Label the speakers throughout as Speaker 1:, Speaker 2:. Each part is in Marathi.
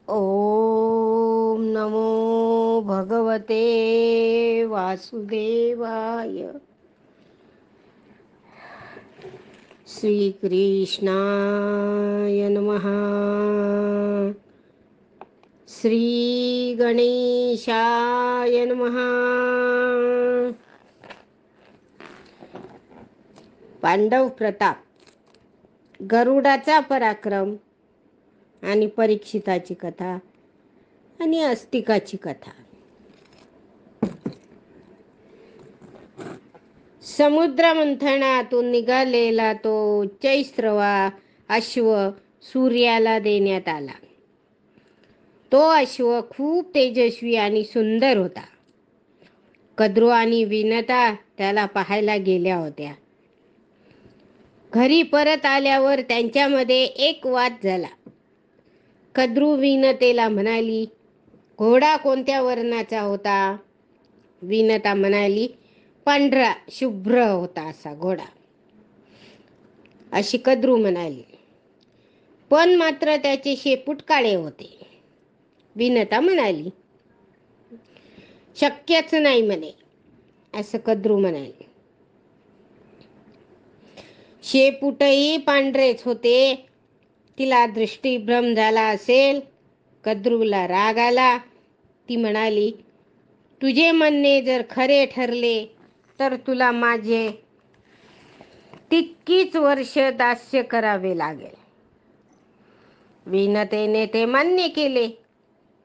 Speaker 1: ओम नमो भगवते वासुदेवाय. श्री कृष्णाय नमः. श्री गणेशाय नमः. पांडव प्रताप, गरुडाचा पराक्रम आणि परीक्षिताची कथा आणि अस्तिकाची कथा. समुद्र मंथनातून निघालेला तो चैत्रवा अश्व सूर्याला देण्यात आला. तो अश्व खूप तेजस्वी आणि सुंदर होता. कद्रू आणि विनता त्याला पाहायला गेल्या होत्या. घरी परत आल्यावर त्यांच्यामध्ये एक वाद झाला. कद्रू विनतेला म्हणाली, घोडा कोणत्या वर्णाचा होता? विनता म्हणाली, पांढरा शुभ्र होता असा घोडा. अशी कद्रू म्हणाली, पण मात्र त्याचे शेपूट काळे होते. विनता म्हणाली, शक्यच नाही म्हणे, असं कद्रू म्हणाली. शेपूटही पांढरेच होते. तिला दृष्टीभ्रम झाला असेल. कद्रूला राग आला. ती म्हणाली, तुझे म्हणणे जर खरे ठरले तर तुला माझे तितकीच वर्ष दास्य करावे लागेल. विनतेने ते मान्य केले.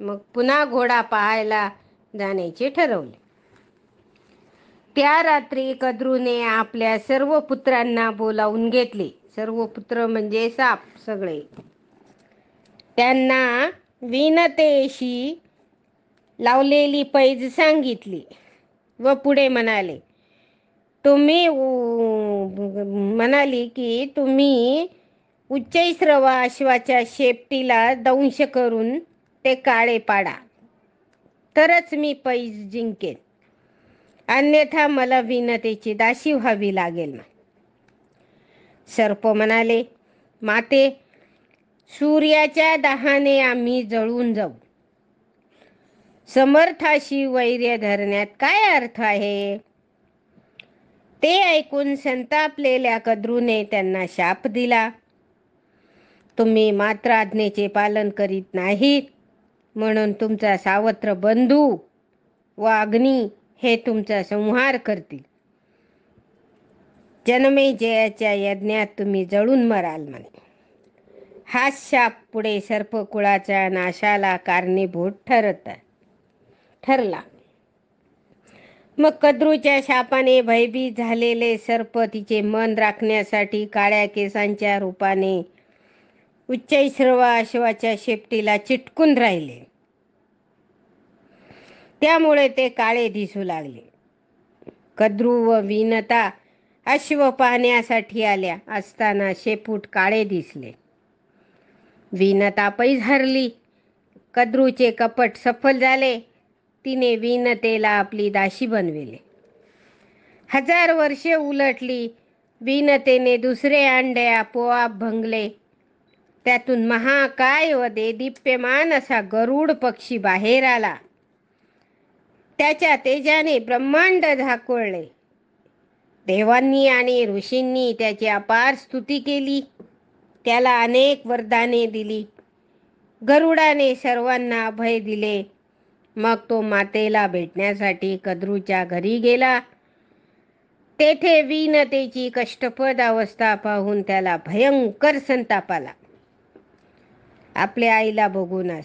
Speaker 1: मग पुन्हा घोडा पाहायला जाण्याचे ठरवले. त्या रात्री कद्रूने आपल्या सर्व पुत्रांना बोलावून घेतले. सर्व पुत्र म्हणजे साप सगळे. त्यांना विनतेशी लावलेली पैज सांगितली व पुढे म्हणाले, म्हणाली की तुम्ही उच्चैश्रवा अश्वाच्या शेपटीला दंश करून ते काळे पाडा, तरच मी पैज जिंकेन, अन्यथा मला विनतेची दासी व्हावी लागेल. सर्प म्हणाले, माते, सूर्याच्या दाहाने आम्ही जळून जाऊ. समर्थाशी वैर्य धरण्यात काय अर्थ आहे? ते ऐकून संतापलेल्या कद्रूने त्यांना शाप दिला. तुम्ही मात्र आज्ञेचे पालन करीत नाहीत, म्हणून तुमचा सावत्र बंधू व अग्नी हे तुमचा संहार करतील. जन्मेजयाच्या यज्ञात तुम्ही जळून मराल म्हणे. हा शाप पुढे सर्पकुळाच्या नाशाला कारणीभूत ठरला. मग कद्रूच्या शापाने भयभीत झालेले सर्प तिचे मन राखण्यासाठी काळ्या केसांच्या रूपाने उच्चैश्रवा अश्वाच्या शेपटीला चिटकून राहिले. त्यामुळे ते काळे दिसू लागले. कद्रू व विनता अश्व पाहण्यासाठी आल्या असताना शेपूट काळे दिसले. विनता पैज हरली. कद्रूचे कपट सफल झाले. तिने विनतेला आपली दासी बनविले. 1000 वर्षे उलटली. विनतेने दुसरे अंडे आपोआप भंगले. त्यातून महाकाय व देदीप्यमान असा गरुड पक्षी बाहेर आला. त्याच्या तेजाने ब्रह्मांड झाकोळले. देवांनी आणि ऋषींनी त्याची अपार स्तुती केली. त्याला अनेक वरदाने दिली. गरुडाने सर्वांना अभय दिले. मग तो मातेला भेटण्यासाठी कद्रूच्या घरी गेला. तेथे विनतेची कष्टप्रद अवस्था पाहून त्याला भयंकर संताप आला. आपल्या आईला बघून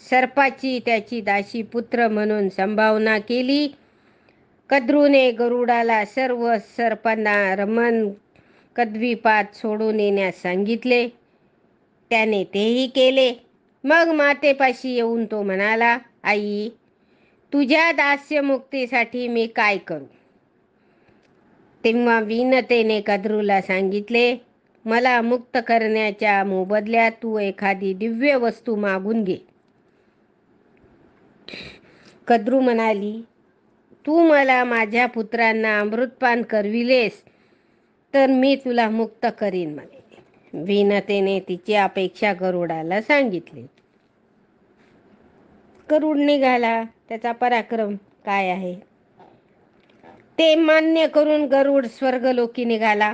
Speaker 1: सर्पाची त्याची दासी पुत्र म्हणून संभावना केली. कद्रूने गरुडाला सर्व सर्पांना रमण कद्वीपात सोडून येण्यास सांगितले. त्याने तेही केले. मग मातेपाशी येऊन तो म्हणाला, आई, तुझ्या दास्यमुक्तीसाठी मी काय करू? तेव्हा विनतेने कद्रूला सांगितले, मला मुक्त करण्याच्या मोबदल्यात तू एखादी दिव्य वस्तू मागून घे. कद्रू म्हणाली, तू मला माझ्या पुत्रांना अमृतपान करविलेस तर मी तुला मुक्त करीन म्हणे. विनतेने तिची अपेक्षा गरुडाला सांगितली. गरुड निघाला. त्याचा पराक्रम काय आहे ते मान्य करून गरुड स्वर्गलोकी निघाला.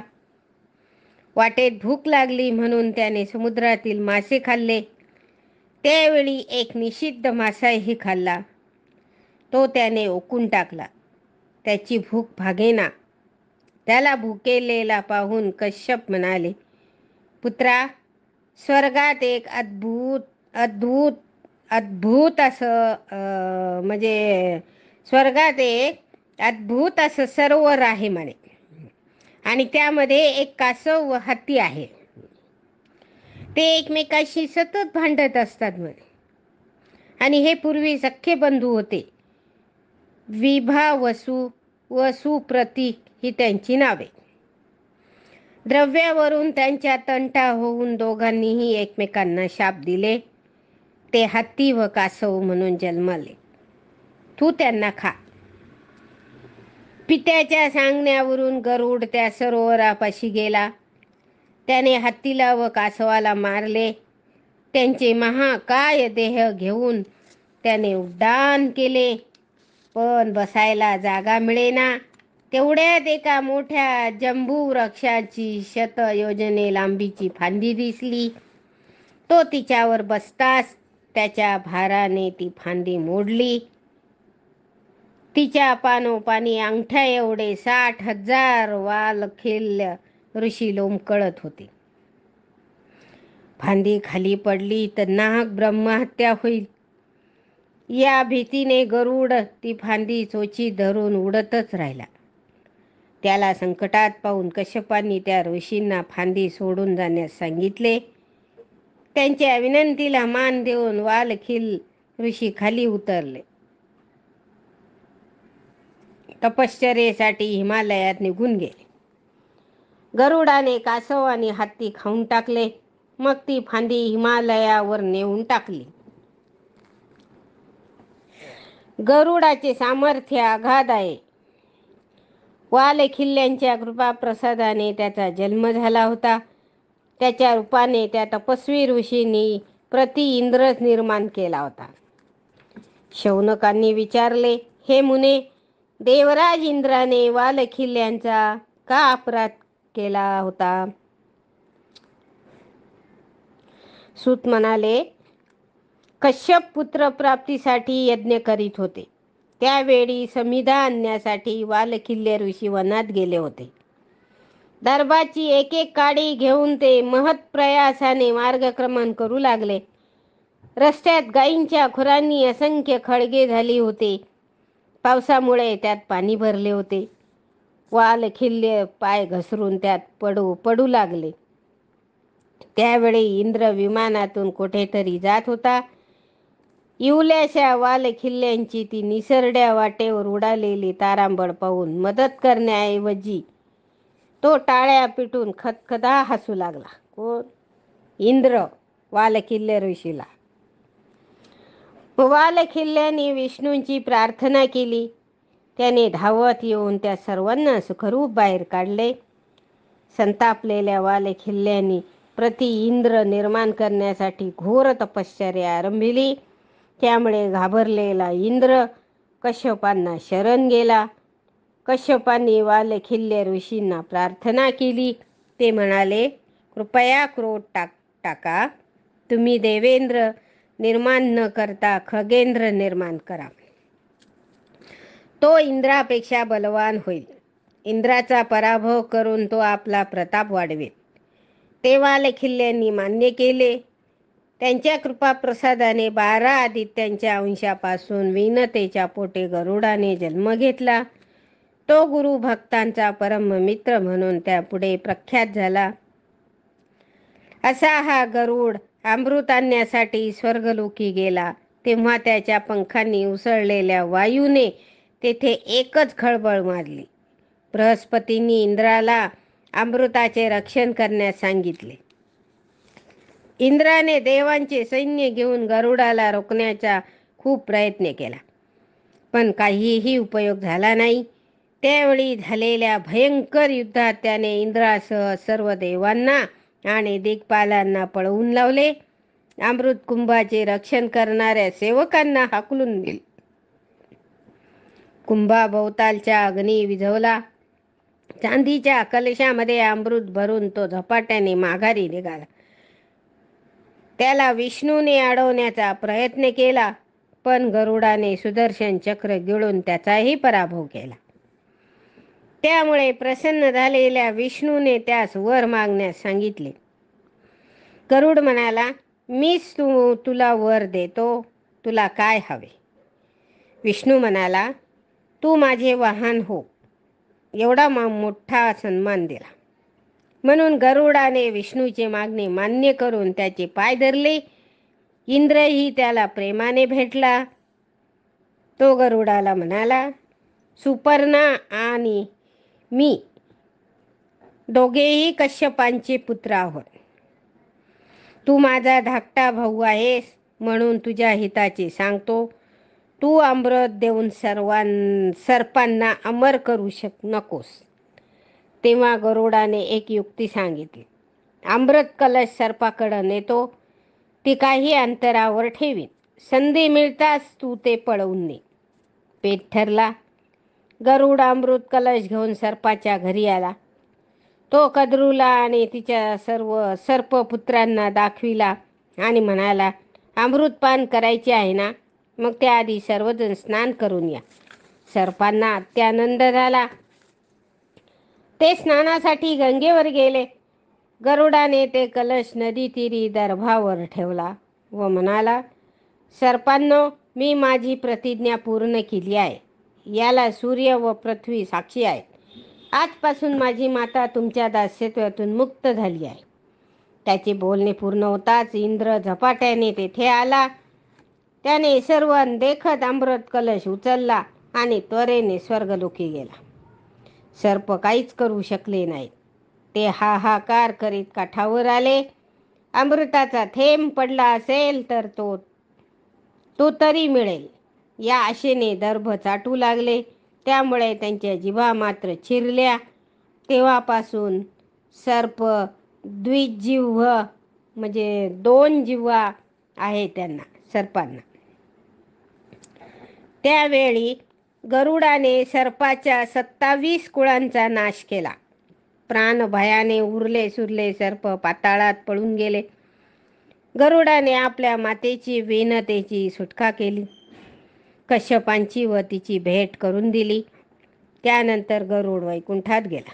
Speaker 1: वाटेत भूक लागली म्हणून त्याने समुद्रातील मासे खाल्ले. त्यावेळी एक निषिद्ध मासाही खाल्ला. तो त्याने ओकून टाकला. त्याची भूक भागेना. त्याला भुकेलेला पाहून कश्यप म्हणाले, पुत्रा, स्वर्गात एक अद्भुत अद्भुत अद्भुत असं म्हणजे स्वर्गात एक अद्भुत असं सरोवर आहे म्हणे, आणि त्यामध्ये एक कासव व हत्ती आहे. ते एकमेकाशी सतत भांडत असतात म्हणे, आणि हे पूर्वी सख्खे बंधू होते. विभा, वसु व सुप्रतीक ही त्यांची नावे. द्रव्यावरून त्यांच्या तंटा होऊन दोघांनीही एकमेकांना शाप दिले. ते हत्ती व कासव म्हणून जन्मले. तू त्यांना खा. पित्याच्या सांगण्यावरून गरुड त्या सरोवरापाशी गेला. त्याने हत्तीला व कासवाला मारले. त्यांचे महाकाय देह घेऊन त्याने उड्डाण केले, पण बसायला जागा मिळेना. तेवढ्यात एका मोठ्या जंबू वृक्षाची 100 योजने लांबीची फांदी दिसली. तो तिच्यावर बसताच त्याच्या भाराने ती फांदी मोडली. तिच्या पानोपानी अंगठ्या एवढे 60,000 वालखिल्य ऋषी लोंबकळत होते. फांदी खाली पडली तर नाहक ब्रह्महत्या होईल या भीतीने गरुड ती फांदी चोचीत धरून उडतच राहिला. त्याला संकटात पाहून कश्यपांनी त्या ऋषींना फांदी सोडून जाण्यास सांगितले. त्यांच्या विनंतीला मान देऊन वालखिल ऋषी खाली उतरले. तपश्चर्येसाठी हिमालयात निघून गेले. गरुडाने कासव आणि हत्ती खाऊन टाकले. मग ती फांदी हिमालयावर नेऊन टाकली. गरुडाचे सामर्थ्य अगाध आहे. वालखिल्यांच्या कृपाप्रसादाने त्याचा जन्म झाला होता. त्याच्या रूपाने त्या तपस्वी ऋषींनी प्रति इंद्रच निर्माण केला होता. शौनकांनी विचारले, हे मुने, देवराज इंद्राने वालखिल्यांचा का अपराध केला होता? सूत म्हणाले, कश्यप पुत्र प्राप्तीसाठी यज्ञ करीत होते. त्यावेळी समिधा आणण्यासाठी वालखिल्य ऋषी वनात गेले होते. दर्भाची एक एक काडी घेऊन ते महत्प्रयासाने मार्गक्रमण करू लागले. रस्त्यात गायींच्या खुरांनी असंख्य खळगे झाली होते. पावसामुळे त्यात पाणी भरले होते. वालखिल्य पाय घसरून त्यात पडू लागले. त्यावेळी इंद्र विमानातून कुठेतरी जात होता. इवल्याशा वालखिल्यांची ती निसरड्या वाटेवर उडालेली तारांबळ पाहून मदत करण्याऐवजी तो टाळ्या पिटून खदखदा हसू लागला. कोण? इंद्र वालखिल्य ऋषीला. वालखिल्यांनी विष्णूंची प्रार्थना केली. त्याने धावत येऊन त्या सर्वांना सुखरूप बाहेर काढले. संतापलेल्या वालखिल्यांनी प्रति इंद्र निर्माण करण्यासाठी घोर तपश्चर्या आरंभिली. त्यामुळे घाबरलेला इंद्र कश्यपांना शरण गेला. कश्यपांनी वालखिल्य ऋषींना प्रार्थना केली. ते म्हणाले, कृपया क्रोध टाका. तुम्ही देवेंद्र निर्माण न करता खगेंद्र निर्माण करा. तो इंद्रापेक्षा बलवान होईल. इंद्राचा पराभव करून तो आपला प्रताप वाढवेल. ते वालखिल्यांनी मान्य केले. त्यांच्या कृपाप्रसादाने 12 आदित्यांच्या अंशापासून विनतेच्या पोटे गरुडाने जन्म घेतला. तो गुरु भक्तांचा परम मित्र म्हणून त्यापुढे प्रख्यात झाला. असा हा गरुड अमृत आणण्यासाठी स्वर्गलोकी गेला. तेव्हा त्याच्या पंखांनी उसळलेल्या वायूने तेथे एकच खळबळ मारली. बृहस्पतींनी इंद्राला अमृताचे रक्षण करण्यास सांगितले. इंद्राने देवांचे सैन्य घेऊन गरुडाला रोखण्याचा खूप प्रयत्न केला, पण काहीही उपयोग झाला नाही. त्यावेळी झालेल्या भयंकर युद्धात त्याने इंद्रासह सर्व देवांना आणि दिग्पालांना पळवून लावले अमृत कुंभाचे रक्षण करणाऱ्या सेवकांना हाकलून दिले. कुंभाभोवतालचा अग्नी विझवला. चांदीच्या कलशामध्ये अमृत भरून तो झपाट्याने माघारी निघाला. त्याला विष्णूने अडवण्याचा प्रयत्न केला, पण गरुडाने सुदर्शन चक्र गिळून त्याचाही पराभव केला. त्यामुळे प्रसन्न झालेल्या विष्णूने त्यास वर मागण्यास सांगितले. गरुड म्हणाला, मीच तुला वर देतो, तुला काय हवे? विष्णू म्हणाला, तू माझे वाहन हो. एवढा मोठा सन्मान दिला. म्हणून गरुडाने विष्णूची मागणी मान्य करून त्याचे पाय धरले. इंद्रही त्याला प्रेमाने भेटला. तो गरुडाला म्हणाला, सुपर्णा आणि मी दोघेही कश्यपांचे पुत्र आहोत. तू माझा धाकटा भाऊ आहेस, म्हणून तुझ्या हिताचे सांगतो. तू अमृत देऊन सर्पांना अमर करू नकोस. तेव्हा गरुडाने एक युक्ती सांगितली. अमृत कलश सर्पाकडे नेतो, ती काही अंतरावर ठेवीन. संधी मिळताच तू ते पळवून ने. पेट ठरला. गरुड अमृत कलश घेऊन सर्पाच्या घरी आला. तो कद्रूला आणि तिच्या सर्व सर्पपुत्रांना दाखविला आणि म्हणाला, अमृतपान करायचे आहे ना? मग त्याआधी सर्वजण स्नान करून या. सर्पांना अत्यानंद झाला. ते स्नानासाठी गंगेवर गेले. गरुडाने ते कलश नदीतीरी दर्भावर ठेवला व म्हणाला, सर्पांनो, मी माझी प्रतिज्ञा पूर्ण केली आहे. याला सूर्य व पृथ्वी साक्षी आहेत. आजपासून माझी माता तुमच्या दास्यत्वातून मुक्त झाली आहे. त्याचे बोलणे पूर्ण होताच इंद्र झपाट्याने तेथे आला. त्याने सर्व देखत अमृत कलश उचलला आणि त्वरेने स्वर्गलोकी गेला. सर्प काहीच करू शकले नाहीत. ते हाहाकार करीत काठावर आले. अमृताचा थेंब पडला असेल तर तो तरी मिळेल या आशेने दर्भ चाटू लागले. त्यामुळे त्यांच्या जिभा मात्र चिरल्या. तेव्हापासून सर्प द्विजिह्व म्हणजे 2 जिव्हा आहे त्यांना, सर्पांना. त्यावेळी गरुडाने सर्पाच्या 27 कुळांचा नाश केला. प्राणभयाने उरले सुरले सर्प पाताळात पळून गेले. गरुडाने आपल्या मातेची विनतेची सुटका केली. कश्यपांची व तिची भेट करून दिली. त्यानंतर गरुड वैकुंठात गेला.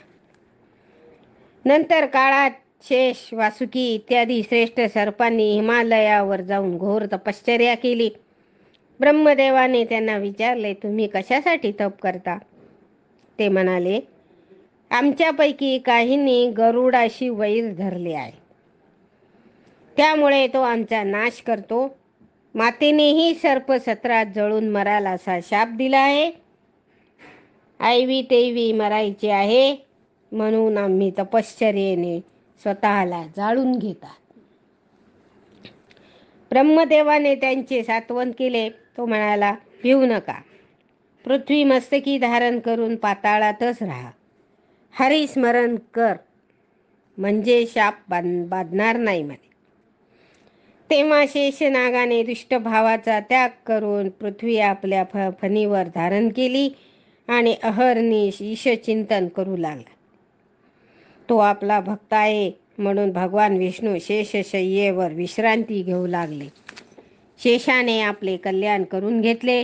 Speaker 1: नंतर काळात शेष, वासुकी इत्यादी श्रेष्ठ सर्पांनी हिमालयावर जाऊन घोर तपश्चर्या केली. ब्रह्मदेवाने त्यांना विचारले, तुम्ही कशासाठी तप करता? ते म्हणाले, आमच्यापैकी काहींनी गरुडाशी वैर धरले आहे, त्यामुळे तो आमचा नाश करतो. मातेनेही सर्पसत्रात जळून मराल असा शाप दिला आहे. ऐवी तेवी मरायचे आहे, म्हणून आम्ही तपश्चर्येने स्वतःला जाळून घेतात. ब्रह्मदेवाने त्यांचे सांत्वन केले. तो म्हणाला, भिवू नका. पृथ्वी मस्तकी धारण करून पाताळातच राहा. हरिस्मरण कर, म्हणजे शाप बाधणार नाही म्हणे. तेव्हा शेषनागाने दुष्टभावाचा त्याग करून पृथ्वी आपल्या फणीवर धारण केली आणि अहर्निश ईशचिंतन करू लागला. तो आपला भक्त आहे म्हणून भगवान विष्णू शेषशय्येवर विश्रांती घेऊ लागले. शेषाने आपले कल्याण करून घेतले,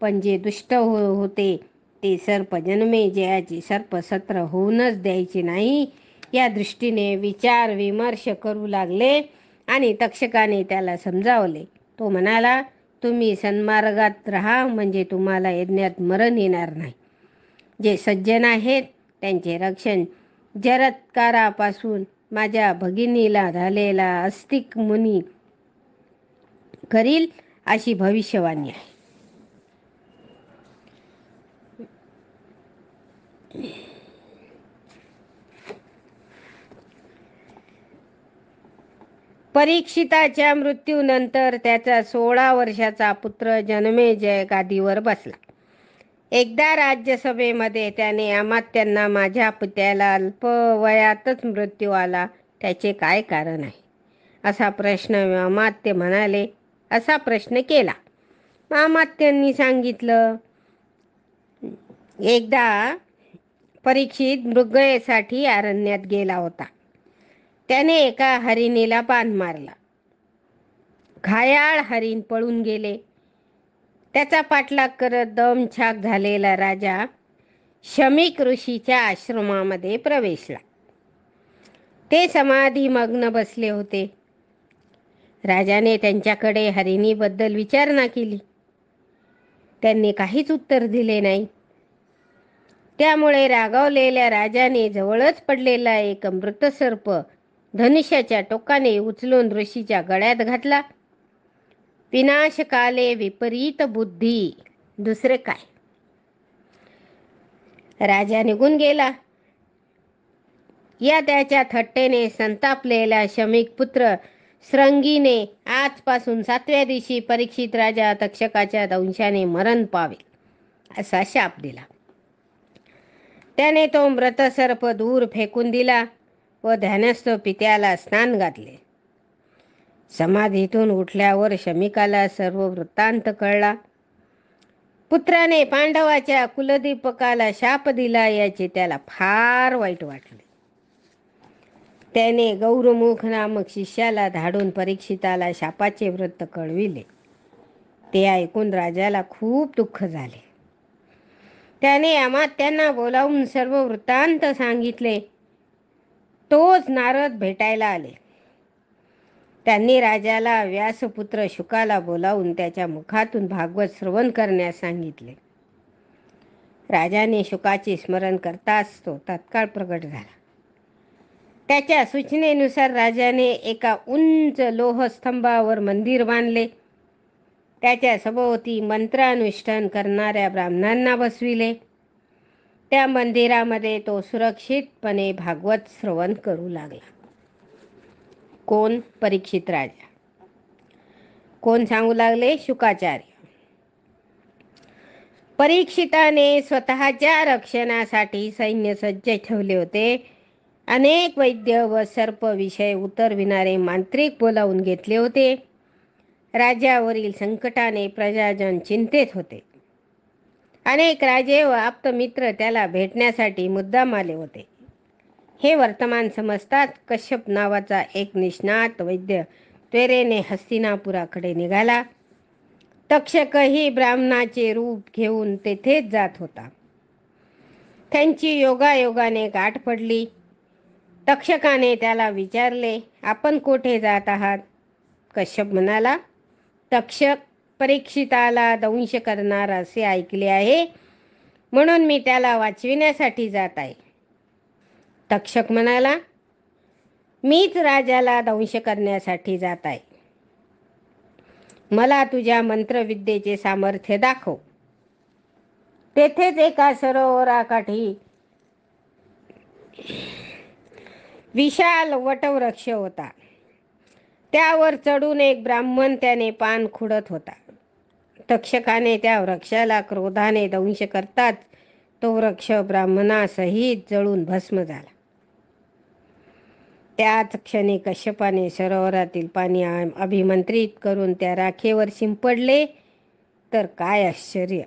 Speaker 1: पण जे दुष्ट होते ते सर्प जन्मेजयाची सर्पसत्र होऊनच द्यायचे नाही या दृष्टीने विचार विमर्श करू लागले आणि तक्षकाने त्याला समजावले. तो म्हणाला, तुम्ही सन्मार्गात राहा, म्हणजे तुम्हाला यज्ञात मरण येणार नाही. जे सज्जन आहेत त्यांचे रक्षण जरत्कारापासून माझ्या भगिनीला झालेला अस्तिक मुनी करील अशी भविष्यवाणी आहे. परीक्षिताच्या मृत्यूनंतर त्याचा 16 वर्षाचा पुत्र जन्मेजय गादीवर बसला. एकदा राज्यसभेमध्ये त्याने अमात्यांना, माझ्या पित्याला अल्प वयातच मृत्यू आला, त्याचे काय कारण आहे असा प्रश्न अमात्य म्हणाले. असा प्रश्न केला. अमात्यांनी सांगितलं, एकदा परीक्षित मृगयेसाठी अरण्यात गेला होता. त्याने एका हरिणीला बाण मारला. घायाळ हरिण पळून गेले. त्याचा पाठलाग करत दमछाक झालेला राजा शमीक ऋषीच्या आश्रमामध्ये प्रवेशला. ते समाधीमग्न बसले होते. राजाने त्यांच्याकडे हरिणीबद्दल विचारणा केली. त्यांनी काहीच उत्तर दिले नाही. त्यामुळे रागावलेल्या राजाने जवळच पडलेला एक मृतसर्प धनुष्याच्या टोकाने उचलून ऋषीच्या गळ्यात घातला. विनाशकाले विपरीत बुद्धी, दुसरे काय. राजा निघून गेला. या त्याच्या थट्टेने संतापलेला शमीक पुत्र श्रंगीने आजपासून 7व्या दिवशी परीक्षित राजा तक्षकाच्या दंशाने मरण पावेल असा शाप दिला. त्याने तो मृतसर्प दूर फेकून दिला व ध्यानस्थ पित्याला स्नान घातले. समाधीतून उठल्यावर शमीकाला सर्व वृत्तांत कळला. पुत्राने पांडवाच्या कुलदीपकाला शाप दिला याचे त्याला फार वाईट वाटले. त्याने गौरमुख नामक शिष्याला धाडून परीक्षिताला शापाचे वृत्त कळविले. ते ऐकून राजाला खूप दुःख झाले. त्याने अमात्यांना बोलावून सर्व वृत्तांत सांगितले. तोच नारद भेटायला आले. त्यांनी राजाला व्यासपुत्र शुकाला बोलावून त्याच्या मुखातून भागवत श्रवण करण्यास सांगितले. राजाने शुकाचे स्मरण करताच तो तत्काळ प्रगट झाला. त्याच्या सूचनेनुसार राजाने एका उंच लोहस्तंभावर मंदिर बांधले. त्याच्या सभोवती मंत्रानुष्ठान करणाऱ्या ब्राह्मणांना बसविले. त्या मंदिरामध्ये तो सुरक्षितपणे भागवत श्रवण करू लागला. कोण? परीक्षित राजा. कोण सांगू लागले? शुकाचार्य. परीक्षिताने स्वतःच्या रक्षणासाठी सैन्य सज्ज ठेवले होते. अनेक वैद्य व सर्प विषय उतरविणारे मांत्रिक बोलावून घेतले होते. राज्यावरील संकटाने प्रजाजन चिंतेत होते. अनेक राजे व आप्तमित्र त्याला भेटण्यासाठी मुद्दाम आले होते. हे वर्तमान समजताच कश्यप नावाचा एक निष्णात वैद्य त्वरेने हस्तिनापुराकडे निघाला. तक्षकही ब्राह्मणाचे रूप घेऊन तेथेच जात होता. त्यांची योगायोगाने गाठ पडली. तक्षकाने त्याला विचारले, आपण कोठे जात आहात? कश्यप म्हणाला, तक्षक परीक्षिताला दंश करणार असे ऐकले आहे, म्हणून मी त्याला वाचविण्यासाठी जात आहे. तक्षक म्हणाला, मीच राजाला दंश करण्यासाठी जात आहे. मला तुझ्या मंत्रविद्येचे सामर्थ्य दाखव. तेथेच एका सरोवराकाठी विशाल वटवृक्ष होता. त्यावर चढून एक ब्राह्मण त्याने पान खुडत होता. तक्षकाने त्या वृक्षाला क्रोधाने दंश करताच तो वृक्ष ब्राह्मणासहित जळून भस्म झाला. त्याच क्षणी कश्यपाने सरोवरातील पाणी अभिमंत्रित करून त्या राखेवर शिंपडले. तर काय आश्चर्य!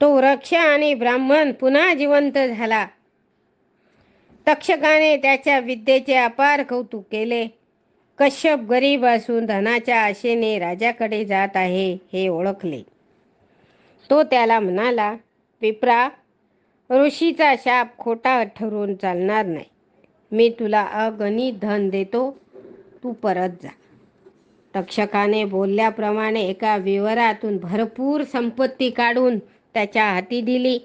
Speaker 1: तो वृक्ष आणि ब्राह्मण पुन्हा जिवंत झाला. तक्षकाने त्याच्या विद्येचे अपार कौतुक केले. कश्यप गरीब असून धनाच्या आशेने राजाकडे जात आहे हे ओळखले. तो त्याला म्हणाला, विप्रा, ऋषीचा शाप खोटा ठरून चालणार नाही. मी तुला अगणित धन देतो, तू परत जा. तक्षकाने बोलल्याप्रमाणे एका विवरातून भरपूर संपत्ती काढून त्याच्या हाती दिली.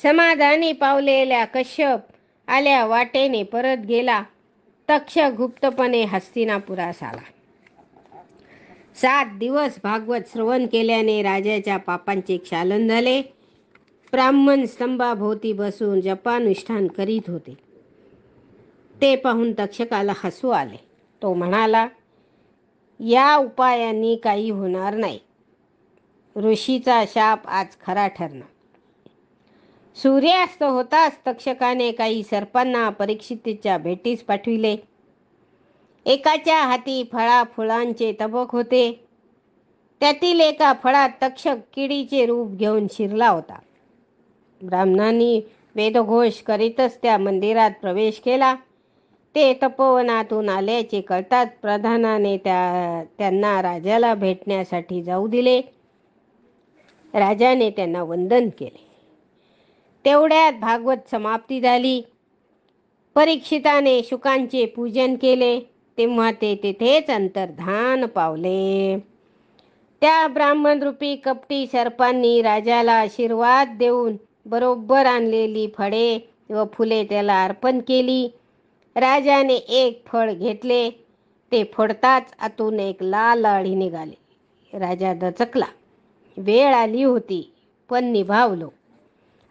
Speaker 1: समाधानी पावलेल्या कश्यप आल्या वाटेने परत गेला. तक्षक गुप्तपणे हस्तिनापुरास आला. 7 दिवस भागवत श्रवण केल्याने राजाच्या पापांचे क्षालन झाले. ब्राह्मण स्तंभाभोवती बसून जपानुष्ठान करीत होते. ते पाहून तक्षकाला हसू आले. तो म्हणाला, या उपायांनी काही होणार नाही. ऋषीचा शाप आज खरा ठरणार. सूर्यास्त होताच तक्षकाने काही सर्पांना परीक्षितीच्या भेटीस पाठविले. एकाच्या हाती फळाफुलांचे तबक होते. त्यातील एका फळात तक्षक किडीचे रूप घेऊन शिरला होता. ब्राह्मणांनी वेदघोष करीतच त्या मंदिरात प्रवेश केला. ते तपोवनातून आल्याचे कळताच प्रधानाने त्यांना राजाला भेटण्यासाठी जाऊ दिले. राजाने त्यांना वंदन केले. तेवढ्यात भागवत समाप्ती झाली. परीक्षिताने शुकांचे पूजन केले. तेव्हा ते तिथेच अंतर्धान पावले. त्या ब्राह्मणरूपी कपटी सर्पांनी राजाला आशीर्वाद देऊन बरोबर आणलेली फळे व फुले त्याला अर्पण केली. राजाने एक फळ घेतले. ते फोडताच आतून एक लाल अळी निघाली. राजा दचकला. वेळ आली होती पण निभावलो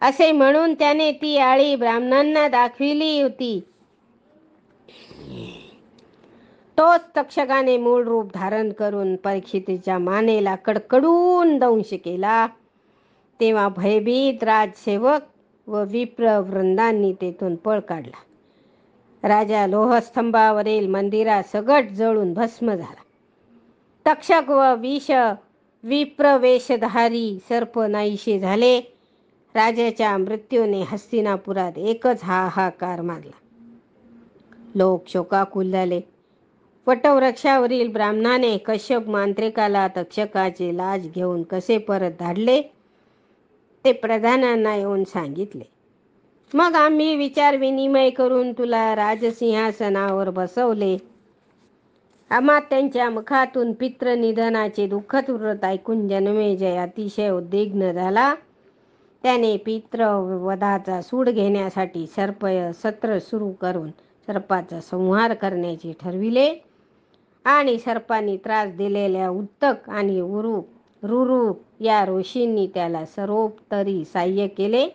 Speaker 1: असे म्हणून त्याने ती आळी ब्राह्मणांना दाखविली होती. तोच तक्षकाने मूळ रूप धारण करून परीक्षितीच्या मानेला कडकडून दंश केला. तेव्हा भयभीत राजसेवक व विप्र वृंदांनी तेथून पळ काढला. राजा लोहस्तंभावरील मंदिरात सगट जळून भस्म झाला. तक्षक व विप्रवेशधारी सर्प नाहीसे झाले. राजाच्या मृत्यूने हस्तिनापुरात एकच हाहाकार माजला. लोक शोकाकुल झाले. वटवृक्षावरील ब्राह्मणाने कश्यप मांत्रिकाला तक्षकाची लाज घेऊन कसे परत धाडले ते प्रधानांना येऊन सांगितले. मग आम्ही विचारविनिमय करून तुला राजसिंहासनावर बसवले. अमात्यांच्या मुखातून पितृनिधनाचे दुःखद वृत्त ऐकून जनमेजय अतिशय उद्विग्न झाला. त्याने पितृवधाचा सूड घेण्यासाठी सत्र सुरू करून सर्पाचा संहार करण्याचे ठरविले आणि सर्पांनी त्रास दिलेल्या उत्तक आणि रुरु या ऋषींनी त्याला सर्वोपरी सहाय्य केले.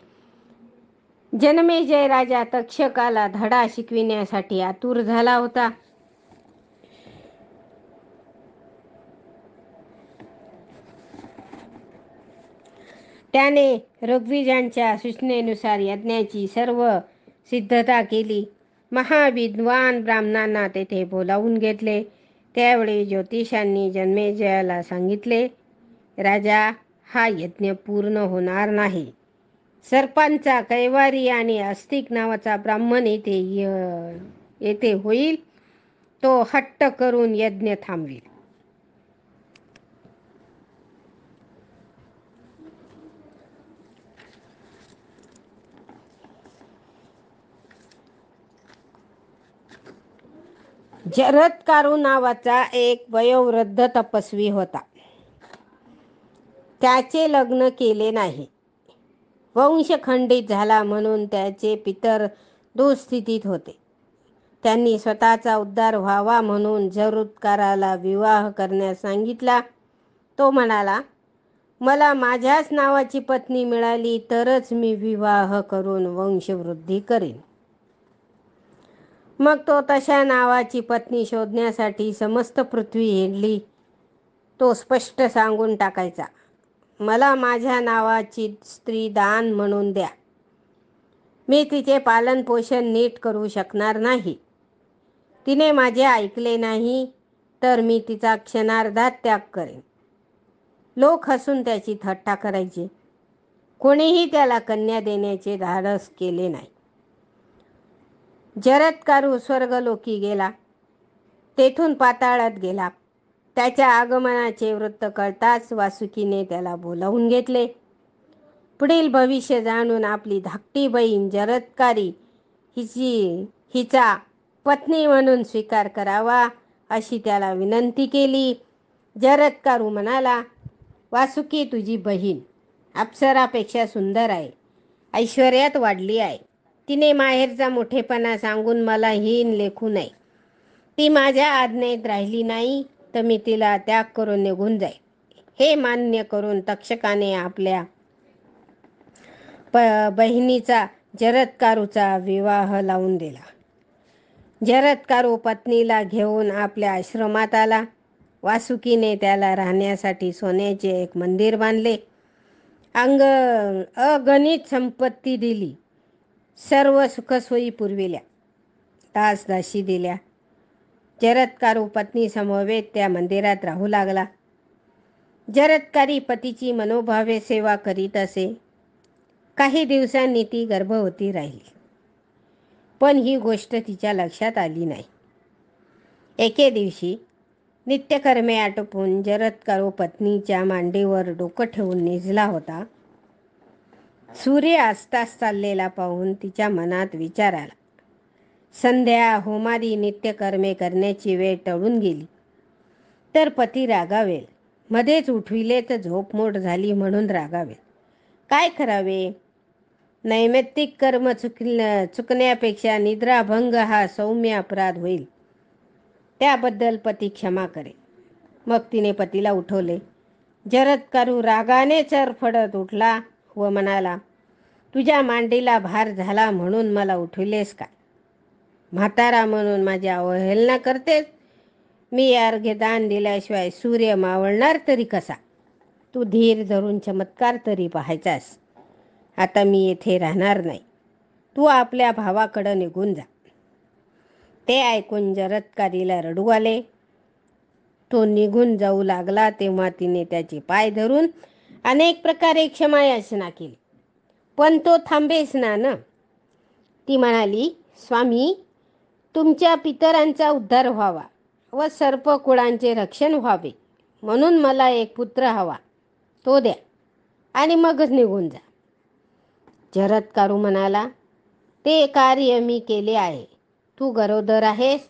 Speaker 1: जनमेजय राजा तक्षकाला धडा शिकविण्यासाठी आतुर झाला होता. त्याने ऋग्विजांच्या सूचनेनुसार यज्ञाची सर्व सिद्धता केली. महाविद्वान ब्राह्मणांना तेथे बोलावून घेतले. त्यावेळी ज्योतिषांनी जनमेजयाला सांगितले, राजा, हा यज्ञ पूर्ण होणार नाही. सर्पांचा कैवारी आणि अस्तिक नावाचा ब्राह्मण येथे होईल. तो हट्ट करून यज्ञ थांबविल. जरत्कारु नावाचा एक वयोवृद्ध तपस्वी होता. त्याचे लग्न केले नाही. वंश खंडित झाला म्हणून त्याचे पितर दुःस्थितीत होते. त्यांनी स्वतःचा उद्धार व्हावा म्हणून जरत्काराला विवाह करण्यास सांगितला. तो म्हणाला, मला माझ्याच नावाची पत्नी मिळाली तरच मी विवाह करून वंशवृद्धी करीन. मग तो तशा नावाची पत्नी शोधण्यासाठी समस्त पृथ्वी हिंडली. तो स्पष्ट सांगून टाकायचा, मला माझ्या नावाची स्त्री दान म्हणून द्या. मी तिचे पालन पोषण नीट करू शकणार नाही. तिने माझे ऐकले नाही तर मी तिचा क्षणार्धात त्याग करेन. लोक हसून त्याची थट्टा करायचे. कोणीही त्याला कन्या देण्याचे धाडस केले नाही. जरत्कारु स्वर्गलोकी गेला. तेथून पाताळात गेला. त्याच्या आगमनाचे वृत्त कळताच वासुकीने त्याला बोलावून घेतले. पुढील भविष्य जाणून आपली धाकटी बहीण जरत्कारी हिचा पत्नी म्हणून स्वीकार करावा अशी त्याला विनंती केली. जरत्कारु म्हणाला, वासुकी तुझी बहीण अप्सरापेक्षा सुंदर आहे, ऐश्वर्यात वाढली आहे. तिने माहेरचा मोठेपणा सांगून मला हीन लेखू नये. ती माझ्या आज्ञेत राहिली नाही तर मी तिला त्याग करून निघून जाईल. हे मान्य करून तक्षकाने आपल्या बहिणीचा जरत्कारूचा विवाह लावून दिला. जरत्कारु पत्नीला घेऊन आपल्या आश्रमात आला. वासुकीने त्याला राहण्यासाठी सोन्याचे एक मंदिर बांधले. अगणित संपत्ती दिली. सर्व सुखसोयी पुरविल्या. दासदासी दिल्या. जरत्कारु पत्नी समवेत त्या मंदिरात राहू लागला. जरत्कारी पतीची मनोभावे सेवा करीत असे. काही दिवसांनी ती गर्भवती राहिली, पण ही गोष्ट तिच्या लक्षात आली नाही. एके दिवशी नित्यकर्मे आटोपून जरत्कारु पत्नीच्या मांडीवर डोकं ठेवून निजला होता. सूर्य अस्तास चाललेला पाहून तिच्या मनात विचार आला. संध्या होमादी नित्यकर्मे करण्याची वेळ टळून गेली तर पती रागावेल, मध्येच उठविले तर झोपमोड झाली म्हणून रागावेल. काय करावे? नैमित्तिक कर्म चुकण्यापेक्षा निद्राभंग हा सौम्य अपराध होईल. त्याबद्दल पती क्षमा करेल. मग तिने पतीला उठवले. जरत्कारु रागाने चरफडत उठला व म्हणाला, तुझ्या मांडीला भार झाला म्हणून मला उठविलेस काय? म्हातारा म्हणून माझी अवहेलना करतेस? मी अर्घ्यदान दिल्याशिवाय सूर्य मावळणार तरी कसा? तू धीर धरून चमत्कार तरी पाहायचास. आता मी येथे राहणार नाही. तू आपल्या भावाकडं निघून जा. ते ऐकून जरत्कारीला रडू आले. तो निघून जाऊ लागला तेव्हा तिने त्याचे पाय धरून अनेक प्रकारे क्षमायाचना केली, पण तो थांबेस ना. ती म्हणाली, स्वामी, तुमच्या पितरांचा उद्धार व्हावा व सर्पकुळांचे रक्षण व्हावे म्हणून मला एक पुत्र हवा, तो द्या आणि मगच निघून जा. जरत्कारु म्हणाला, ते कार्य मी केले आहे. तू गरोदर आहेस.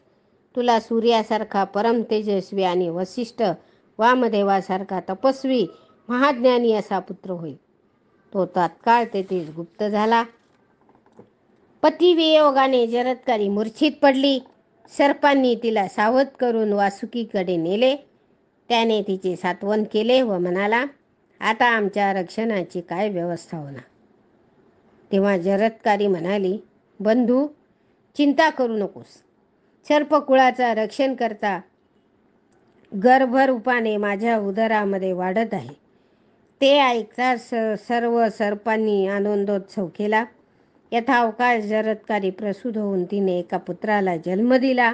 Speaker 1: तुला सूर्यासारखा परम तेजस्वी आणि वसिष्ठ वामदेवासारखा तपस्वी महाज्ञानी असा पुत्र होईल. तो तात्काळ तेथेच गुप्त झाला. पतिवियोगाने जरत्कारी मूर्छित पडली. सर्पांनी तिला सावध करून वासुकीकडे नेले. त्याने तिचे सांत्वन केले व म्हणाला, आता आमच्या रक्षणाची काय व्यवस्था होणार? तेव्हा जरत्कारी म्हणाली, बंधू, चिंता करू नकोस. सर्पकुळाचा रक्षण करता गर्भरूपाने माझ्या उदरामध्ये वाढत आहे. ते ऐकताच सर्व सर्पांनी आनंदोत्सव केला. यथावकाश जरत्कारी प्रसूत होऊन तिने एका पुत्राला जन्म दिला.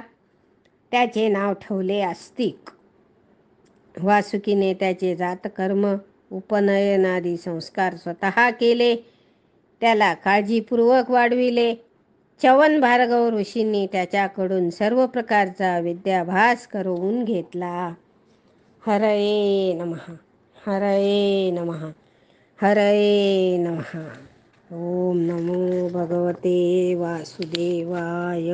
Speaker 1: त्याचे नाव ठेवले आस्तिक. वासुकीने त्याचे जातकर्म उपनयनादी संस्कार स्वतः केले. त्याला काळजीपूर्वक वाढविले. च्यवन भार्गव ऋषींनी त्याच्याकडून सर्व प्रकारचा विद्याभ्यास करून घेतला. हरये नमः. हरये नमः. हरये नमः. ओम नमो भगवते वासुदेवाय.